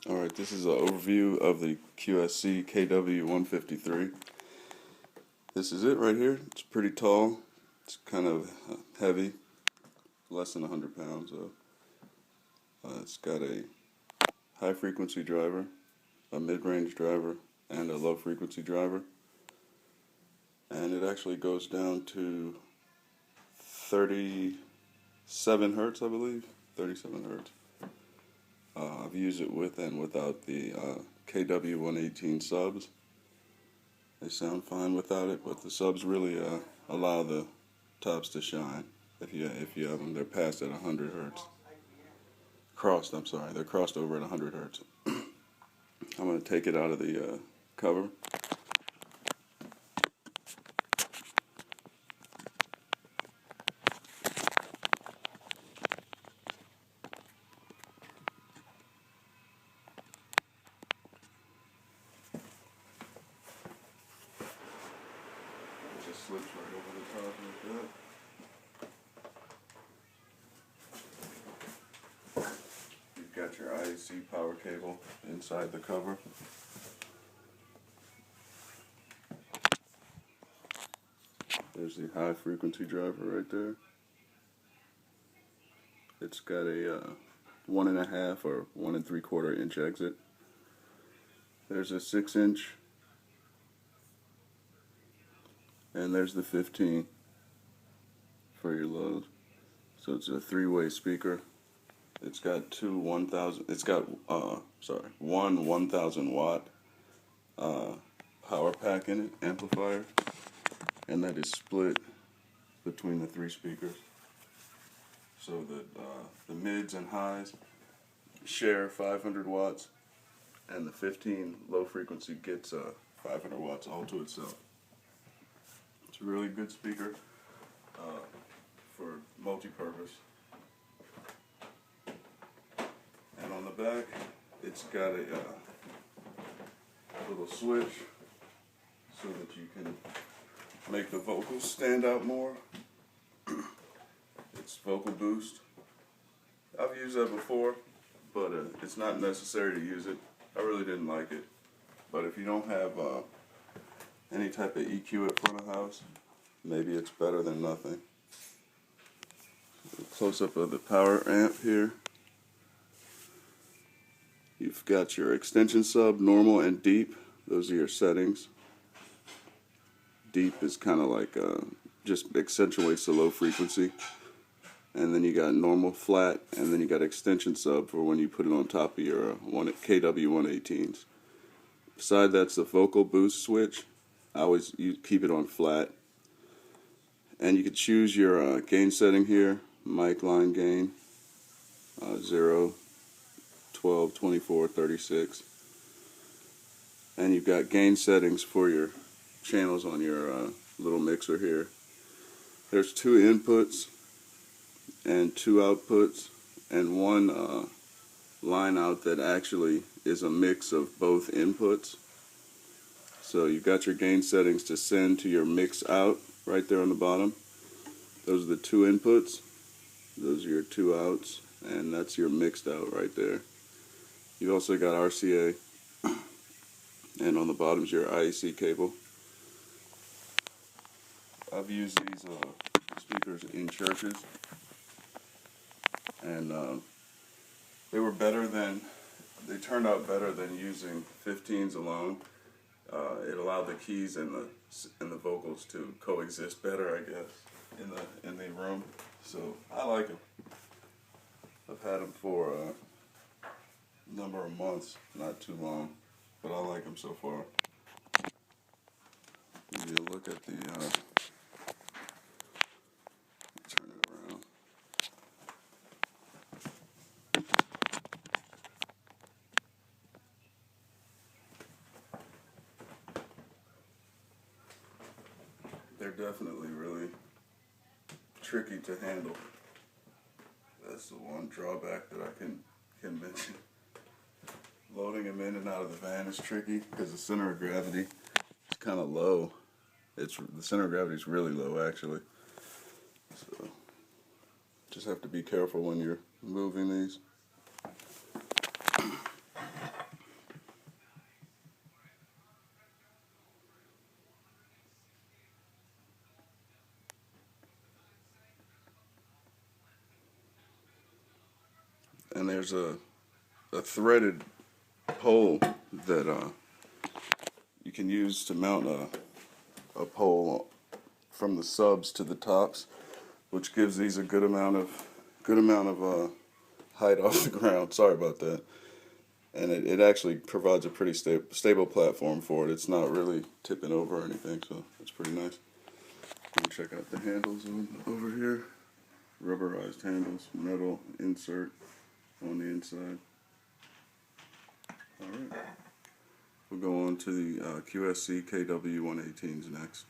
Alright, this is an overview of the QSC KW 153. This is it right here. It's pretty tall. It's kind of heavy, less than 100 pounds. It's got a high frequency driver, a mid-range driver, and a low frequency driver. And it actually goes down to 37 hertz, I believe. 37 hertz. I've used it with and without the KW 118 subs. They sound fine without it, but the subs really allow the tops to shine if you have them. They're passed at 100 hertz. They're crossed over at 100 hertz. I'm going to take it out of the cover. It just slips right over the top like that. You've got your IEC power cable inside the cover. There's the high frequency driver right there. It's got a 1.5 or 1 3/4 inch exit. There's a 6-inch, and there's the 15 for your load. So it's a 3-way speaker. It's got two 1,000. It's got one 1,000 watt power pack in it, amplifier, and that is split between the 3 speakers. So that the mids and highs share 500 watts, and the 15 low frequency gets 500 watts all to itself. It's a really good speaker for multi-purpose. And on the back, it's got a little switch so that you can make the vocals stand out more. It's vocal boost. I've used that before, but it's not necessary to use it. I really didn't like it. But if you don't have any type of EQ at front of house, maybe it's better than nothing. A close-up of the power amp here. You've got your extension sub, normal and deep. Those are your settings. Deep is kind of like just accentuates the low frequency. And then you got normal, flat, and then you got extension sub for when you put it on top of your KW 118s. Beside that's the vocal boost switch. You keep it on flat. And you can choose your gain setting here. Mic line gain, 0, 12, 24, 36. And you've got gain settings for your channels on your little mixer here. There's 2 inputs and 2 outputs, and one line out that actually is a mix of both inputs. So you've got your gain settings to send to your mix out right there on the bottom. Those are the 2 inputs, those are your 2 outs, and that's your mixed out right there. You've also got RCA, and on the bottom is your IEC cable. I've used these speakers in churches, and they turned out better than using 15s alone. It allowed the keys and the vocals to coexist better, I guess, in the room. So I like them. I've had them for a number of months, not too long, but I like them so far. Give you a look at the turn it around. They're definitely really tricky to handle. That's the one drawback that I can mention. Loading them in and out of the van is tricky because the center of gravity is kind of low. The center of gravity is really low, actually. So just have to be careful when you're moving these. and there's a threaded pole that you can use to mount a pole from the subs to the tops, which gives these a good amount of height off the ground. Sorry about that. And it actually provides a pretty stable platform for it. It's not really tipping over or anything, so it's pretty nice. We'll check out the handles over here. Rubberized handles, metal insert on the inside. Alright. We'll go on to the QSC KW 118s next.